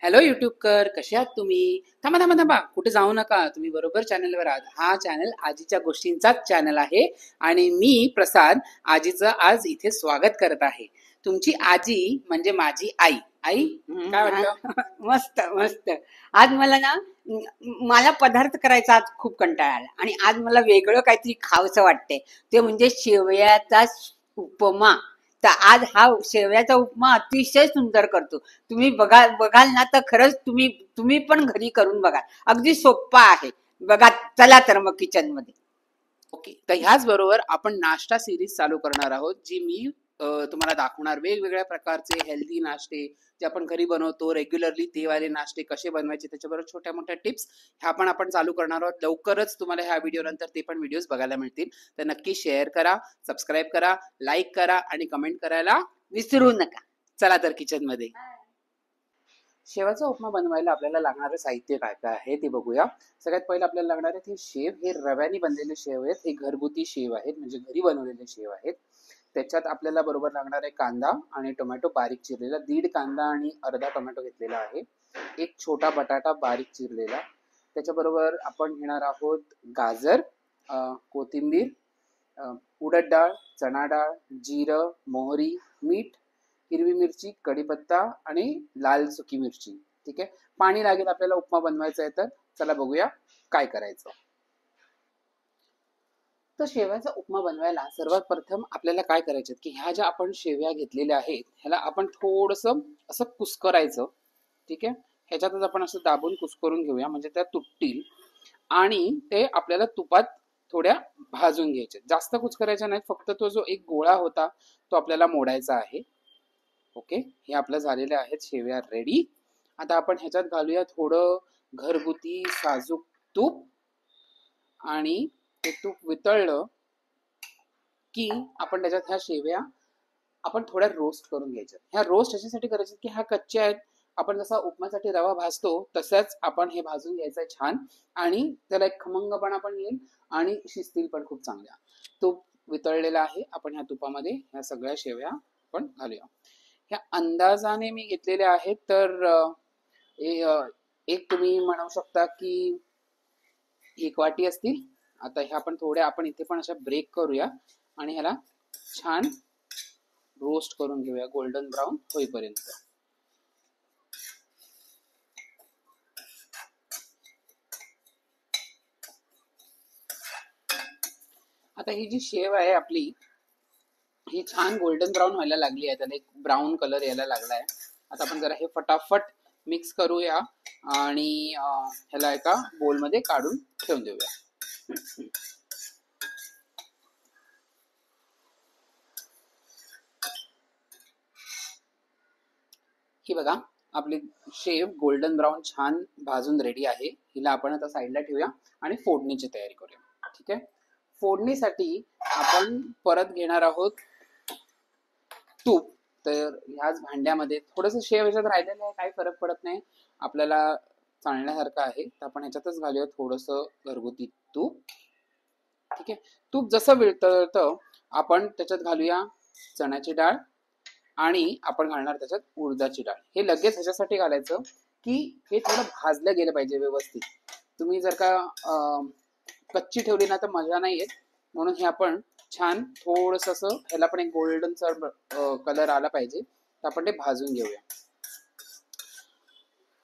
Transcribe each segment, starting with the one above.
Hello यूट्यूबकर, कसे आहात तुम्ही? थांबा थांबा थांबा, कुठे जाऊ नका. तुम्ही बरोबर चॅनलवर आहात. हा चॅनल आजीच्या गोष्टींचाच चॅनल आहे आणि मी प्रसाद आजीचं आज इथे स्वागत करत आहे. तुमची आजी म्हणजे माझी आई. आई, काय वाटतं? मस्त मस्त. आज मला ना मला पदार्थ करायचा आज खूप कंटाळा आला आणि आज मला वेगळं काहीतरी खावंसं वाटतंय. ते म्हणजे शेवयाचा उपमा. तर आज हा शेवयाचा उपमा अतिशय सुंदर करतो. तुम्ही बघाल ना तर खरंच तुम्ही तुम्ही पण घरी करून बघा. अगदी सोप्पा आहे. बघा, चला तर मग किचन मध्ये. ओके, तर ह्याच बरोबर आपण नाश्ता सिरीज चालू करणार आहोत, जी मी तुम्हाला दाखवणार वेगवेगळ्या प्रकारचे हेल्दी नाश्ते जे आपण घरी बनवतो रेग्युलरली. ते वाले नाश्ते कसे बनवायचे, त्याच्याबरोबर छोट्या मोठ्या टिप्स ह्या पण आपण चालू करणार आहोत. लवकरच तुम्हाला ह्या व्हिडिओ नंतर ते पण व्हिडिओज बघायला मिळतील. तर नक्की शेअर करा, सबस्क्राईब करा, लाईक करा आणि कमेंट करायला विसरू नका. चला तर किचन मध्ये. शेवाचा उपमा बनवायला आपल्याला लागणारे साहित्य काय काय आहे ते बघूया. सगळ्यात पहिलं आपल्याला लागणार आहेत हे शेव. हे रव्याने बनलेले शेव आहेत. हे घरगुती शेव आहेत, म्हणजे घरी बनवलेले शेव आहेत. त्याच्यात आपल्याला बरोबर लागणार आहे कांदा आणि टोमॅटो बारीक चिरलेला. 1.5 कांदा आणि अर्धा टोमॅटो घेतलेला आहे. एक छोटा बटाटा बारीक चिरलेला. त्याच्याबरोबर आपण घेणार आहोत गाजर, कोथिंबीर, उडद डाळ, चणा डाळ, जिरं, मोहरी, मीठ, हिरवी मिरची, कढीपत्ता आणि लाल सुकी मिरची. ठीक आहे. पाणी लागेल आपल्याला उपमा बनवायचा आहे. तर चला बघूया काय करायचं. तर शेवयाचा उपमा बनवायला सर्वात प्रथम आपल्याला काय करायचं की ह्या ज्या आपण शेवया घेतलेल्या आहेत ह्याला आपण थोडंसं असं कुस्करायचं. ठीक आहे. ह्याच्यातच आपण असं दाबून कुस्करून घेऊया, म्हणजे त्या तुटतील. आणि ते आपल्याला तुपात थोड्या भाजून घ्यायचे. जास्त कुस्करायच्या नाहीत, फक्त तो जो एक गोळा होता तो आपल्याला मोडायचा आहे. ओके, हे आपलं झालेले आहेत शेवया रेडी. आता आपण ह्याच्यात घालूया थोडं घरगुती साजूक तूप. आणि ते तूप वितळलं की आपण त्याच्यात ह्या शेवया आपण थोड्या रोस्ट करून घ्यायच्या. ह्या रोस्ट अशासाठी करायच्या की ह्या कच्च्या आहेत. आपण जसा उपमासाठी रवा भाजतो तसंच आपण हे भाजून घ्यायचं छान, आणि त्याला एक खमंगपणा पण येईल आणि शिजतील पण खूप चांगल्या. तूप वितळलेला आहे. आपण ह्या तुपामध्ये ह्या सगळ्या शेवया आपण घालूया. ह्या अंदाजाने मी घेतलेल्या आहेत. तर एक तुम्ही म्हणू शकता की 1 वाटी असतील. आता ह्या आपण थोड्या आपण इथे पण अशा ब्रेक करूया आणि ह्याला छान रोस्ट करून घेऊया गोल्डन ब्राऊन होईपर्यंत. आता ही जी शेव आहे आपली ही छान गोल्डन ब्राऊन व्हायला लागली आहे. त्याला एक ब्राऊन कलर यायला लागलाय. आता आपण जरा हे फटाफट मिक्स करूया आणि ह्याला एका बोलमध्ये काढून ठेवून देऊया. ही बघा, आपली शेव गोल्डन ब्राऊन छान भाजून रेडी आहे. हिला आपण आता साईडला ठेवूया आणि फोडणीची तयारी करूया. ठीक आहे. फोडणीसाठी आपण परत घेणार आहोत तूप. तर ह्याच भांड्यामध्ये थोडंसं शेव ह्याच्यात राहिलेलं आहे, काही फरक पडत नाही, आपल्याला चालण्यासारखं आहे. तर आपण ह्याच्यातच घालूया थोडंसं घरगुती तूप. ठीक आहे. तूप जसं वितळतं आपण त्याच्यात घालूया चण्याची डाळ आणि आपण घालणार त्याच्यात उडदाची डाळ. हे लगेच ह्याच्यासाठी घालायचं की हे थोडं भाजलं गेलं पाहिजे व्यवस्थित. तुम्ही जर का कच्ची ठेवली ना तर मजा नाही येत. म्हणून हे आपण छान थोडंसं असं ह्याला पण एक गोल्डन कलर आला पाहिजे. तर आपण ते भाजून घेऊया.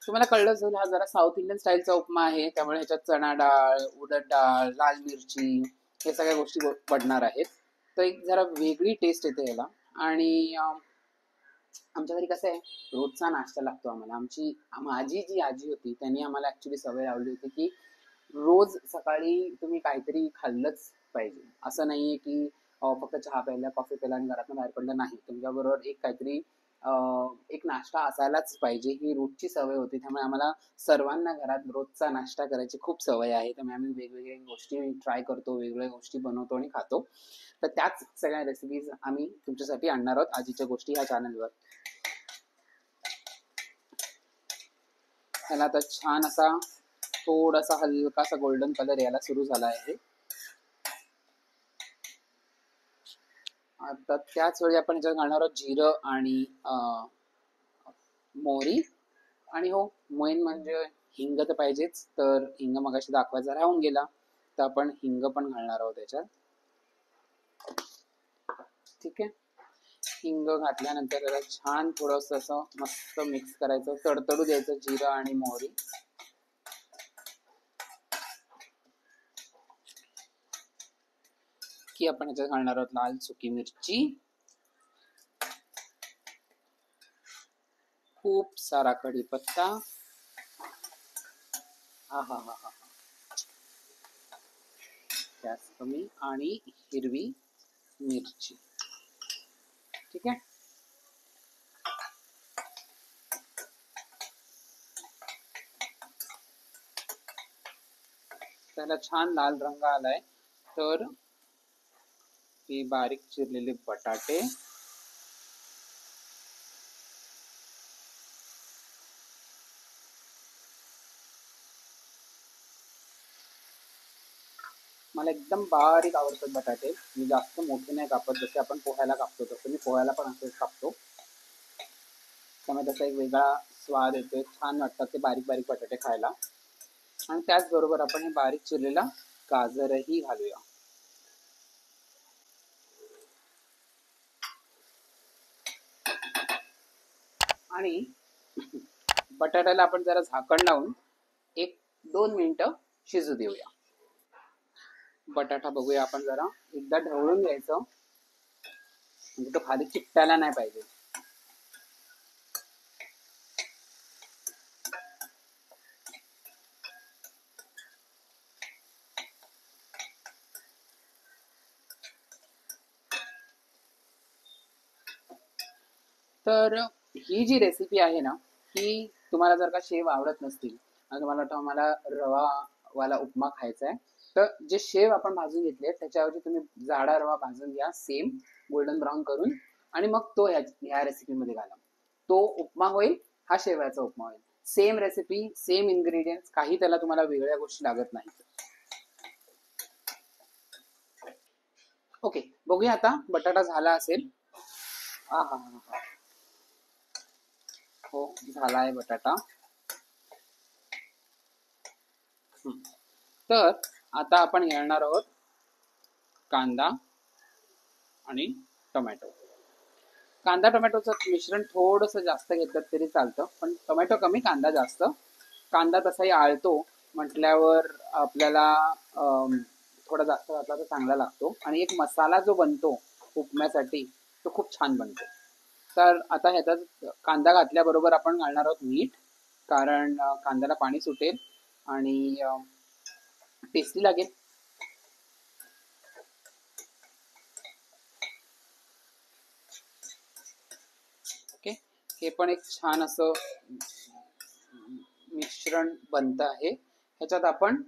तुम्हाला कळलं असेल हा जरा साऊथ इंडियन स्टाईलचा उपमा आहे, त्यामुळे ह्याच्यात चणा डाळ, उडद डाळ, लाल मिरची हे सगळ्या गोष्टी पडणार आहेत. तर एक जरा वेगळी टेस्ट येते ह्याला. आणि आमच्या घरी कसं आहे, रोजचा नाश्ता लागतो आम्हाला. माझी जी आजी होती त्यांनी आम्हाला ऍक्च्युली सवय लावली होती की रोज सकाळी तुम्ही काहीतरी खाल्लंच पाहिजे. असं नाहीये की फक्त चहा प्यायला, कॉफी प्यायला आणि घरातून बाहेर पडलं नाही. तुमच्याबरोबर एक काहीतरी एक नाश्ता असायलाच पाहिजे, ही रोजची सवय होती. त्यामुळे आम्हाला सर्वांना घरात रोजचा नाश्ता करायची खूप सवय आहे. त्यामुळे आम्ही वेगवेगळ्या गोष्टी ट्राय करतो, वेगवेगळ्या गोष्टी बनवतो आणि खातो. तर त्याच सगळ्या रेसिपीज आम्ही तुमच्यासाठी आणणार आहोत आजीच्या गोष्टी ह्या चॅनलवर. त्याला आता छान असा थोडासा हलकासा गोल्डन कलर यायला सुरू झाला आहे. आता त्याच वेळी आपण ह्याच्यात घालणार आहोत जिरं आणि मोहरी. आणि हो, मेन म्हणजे हिंग तर पाहिजेच. तर हिंग मगाशी दाखवायचा राहून गेला, तर आपण हिंग पण घालणार आहोत त्याच्यात. ठीक आहे. हिंग घातल्यानंतर त्याला छान थोडंसं असं मस्त मिक्स करायचं, तडतडू द्यायचं जिरं आणि मोहरी. की आपण याच्यात घालणार आहोत लाल सुकी मिरची, खूप सारा कढीपत्ता. हा हा हा हा, गॅस कमी, आणि हिरवी मिरची. ठीक आहे. त्याला छान लाल रंग आलाय, तर हे बारीक चिरलेले बटाटे, मला एकदम बारीक आवडतात बटाटे. मी जास्त मोठे नाही कापत, जसे आपण पोह्याला कापतो तसं मी पोह्याला पण असेच कापतो. त्यामुळे त्याचा एक वेगळा स्वाद येतोय, छान वाटतात ते बारीक बारीक बटाटे खायला. आणि त्याचबरोबर आपण हे बारीक चिरलेला गाजरही घालूया. आणि बटाट्याला आपण जरा झाकण लावून 1-2 मिनिटं शिजू देऊया. बटाटा बघूया आपण जरा एकदा ढवळून घ्यायचं, म्हणजे तो खाली चिकटायला नाही पाहिजे. तर ही जी रेसिपी आहे ना, ही तुम्हाला जर का शेव आवडत नसतील आणि तुम्हाला वाटतं आम्हाला रवावाला उपमा खायचा आहे, तर जे शेव आपण भाजून घेतले त्याच्याऐवजी तुम्ही जाडा रवा भाजून घ्या, सेम गोल्डन ब्राऊन करून, आणि मग तो ह्या रेसिपीमध्ये घाला. तो उपमा होईल, हा शेवयाचा उपमा होईल. सेम रेसिपी, सेम इन्ग्रेडियंट्स, काही त्याला तुम्हाला वेगळ्या गोष्टी लागत नाहीत. ओके, बघूया आता बटाटा झाला असेल. हा हा हा, हो झाला आहे बटाटा. तर आता आपण घेणार आहोत कांदा आणि टोमॅटो. कांदा टोमॅटोचं मिश्रण थोडंसं जास्त घेतलं तरी चालतं, पण टोमॅटो कमी कांदा जास्त. कांदा तसाही आळतो म्हटल्यावर आपल्याला थोडा जास्त घातला तर चांगला लागतो, आणि एक मसाला जो बनतो उपम्यासाठी तो खूप छान बनतो. तर आता ह्याच्यात कांदा घातल्याबरोबर आपण घालणार आहोत मीठ, कारण कांद्याला पाणी सुटेल आणि टेस्टी लागेल. ओके, हे पण एक छान असं मिश्रण बनतं आहे. ह्याच्यात आपण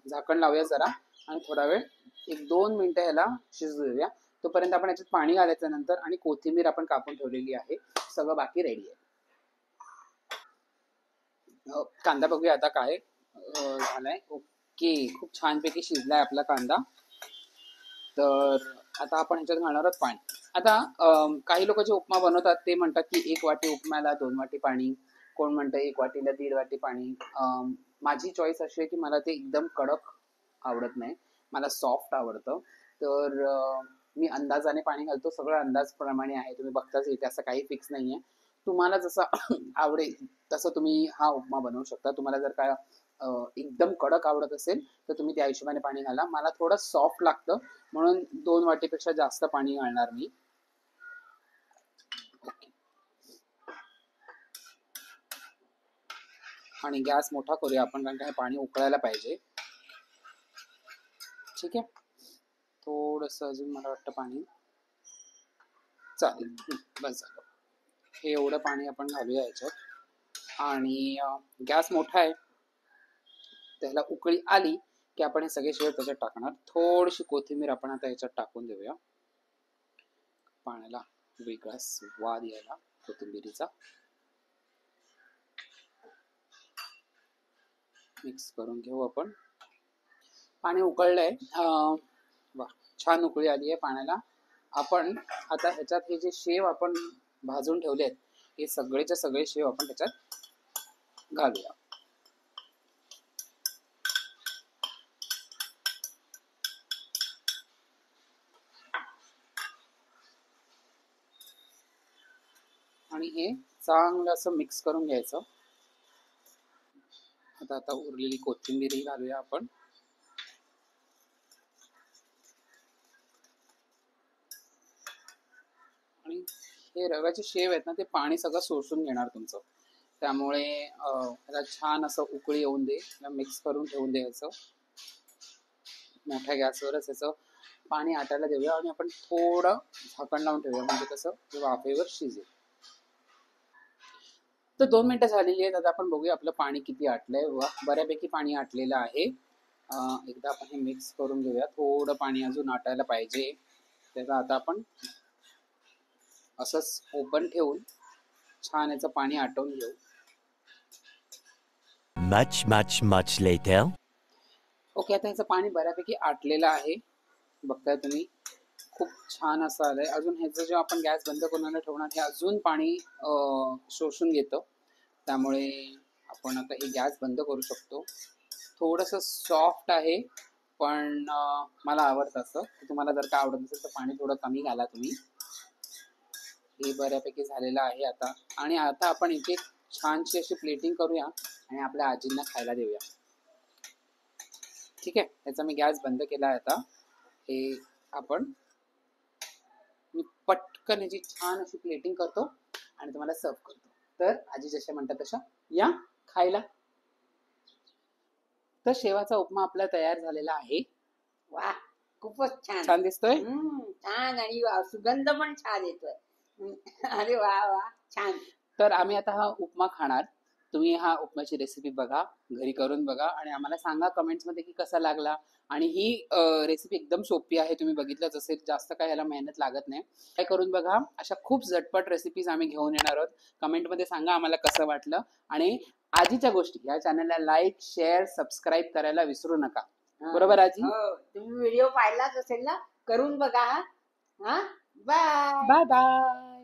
झाकण लावूया जरा, आणि थोडा वेळ 1-2 मिनिटं ह्याला शिजू देऊया. तोपर्यंत आपण याच्यात पाणी घालायचं नंतर, आणि कोथिंबीर आपण कापून ठेवलेली आहे. सगळं बाकी रेडी आहे. कांदा बघूया आता काय झालाय. ओके, खूप छानपैकी शिजलाय आपला कांदा. तर आता आपण ह्याच्यात घालणार आहोत पाणी. आता काही लोक जे उपमा बनवतात ते म्हणतात की 1 वाटी उपम्याला 2 वाटी पाणी, कोण म्हणतं 1 वाटीला 1.5 वाटी पाणी. माझी चॉईस अशी आहे की मला ते एकदम कडक आवडत नाही, मला सॉफ्ट आवडतं. तर मी अंदाजाने पाणी घालतो, सगळं अंदाजप्रमाणे आहे, तुम्ही बघताच येते, असं काही फिक्स नाहीये. तुम्हाला जसं आवडेल तसं तुम्ही हा उपमा बनवू शकता. तुम्हाला जर का एकदम कडक आवडत असेल तर तुम्ही त्या हिशोबाने पाणी घाला. मला थोडं सॉफ्ट लागतं, म्हणून 2 वाटीपेक्षा जास्त पाणी घालणार मी. आणि गॅस मोठा करूया आपण, कारण काय पाणी उकळायला पाहिजे. ठीक आहे, थोडंसं अजून मला वाटतं पाणी चालेल. बस झालं. हे एवढं पाणी आपण घालूया याच्यात, आणि गॅस मोठा आहे. त्याला उकळी आली की आपण हे सगळे शेव त्याच्यात टाकणार. थोडीशी कोथिंबीर आपण आता याच्यात टाकून देऊया, पाण्याला वेगळा स्वाद यायला कोथिंबीरीचा. मिक्स करून घेऊ आपण. पाणी उकळलंय, वा, छान उकळी आली आहे पाण्याला. आपण आता ह्याच्यात हे जे शेव आपण भाजून ठेवले आहेत, हे सगळेच्या सगळे शेव आपण त्याच्यात घालूया. आणि हे चांगलं असं मिक्स करून घ्यायचं. आता उरलेली कोथिंबीरही घालूया आपण. आणि हे रव्याचे शेव आहेत ना, ते पाणी सगळं शोषून घेणार तुमचं. त्यामुळे त्याला छान असं उकळी येऊन दे, मिक्स करून ठेवून द्यायचं. मोठ्या गॅसवरच याचं पाणी आटायला देऊया आणि आपण थोडं झाकण लावून ठेवूया, म्हणजे कसं ते वाफेवर शिजेल. तर 2 मिनिटं झालेली आहेत. आता आपण बघूया आपलं पाणी किती आटलंय. बऱ्यापैकी पाणी आटलेलं आहे. एकदा आपण हे मिक्स करून घेऊया. थोडं पाणी अजून आटायला पाहिजे. त्याचा आता आपण असंच ओपन ठेवून छान याचं पाणी आटवून घेऊ. Much later. ओके, आता ह्याचं पाणी बऱ्यापैकी आटलेलं आहे. बघताय तुम्ही, खूप छान असं आलंय. अजून ह्याचं जेव्हा आपण गॅस बंद करून ठेवणार, हे अजून पाणी शोषून घेतं. त्यामुळे आपण आता हे गॅस बंद करू शकतो. थोडंसं सॉफ्ट आहे, पण मला आवडतं असं. तुम्हाला जर का आवडत नसेल तर पाणी थोडं कमी घाला तुम्ही. हे बऱ्यापैकी झालेलं आहे आता. आणि आता आपण इथे छानशी अशी प्लेटिंग करूया आणि आपल्या आजींना खायला देऊया. ठीक आहे, याचा मी गॅस बंद केला आहे आता. हे आपण मी पटकन याची छान अशी प्लेटिंग करतो आणि तुम्हाला सर्व करतो. तर आजी जशा म्हणतात तशा या खायला. तर शेवाचा उपमा आपला तयार झालेला आहे. वा, खूपच छान. छान दिसतोय. छान, आणि सुगंध पण छान येतोय. अरे वा वा, छान. तर आम्ही आता हा उपमा खाणार. तुम्ही हा उपमाची रेसिपी बघा, घरी करून बघा आणि आम्हाला सांगा कमेंट्स मध्ये की कसा लागला. आणि ही रेसिपी एकदम सोपी आहे, तुम्ही बघितलंच असेल. जास्त काय ह्याला मेहनत लागत नाही. काय करून बघा. अशा खूप झटपट रेसिपीज आम्ही घेऊन येणार आहोत. कमेंटमध्ये सांगा आम्हाला कसं वाटलं. आणि आजीच्या गोष्टी या चॅनलला लाईक, शेअर, सबस्क्राईब करायला विसरू नका. बरोबर आजी? हो, तुम्ही व्हिडिओ पाहिलाच असेल ना, करून बघा. हा, बाय बाय बाय.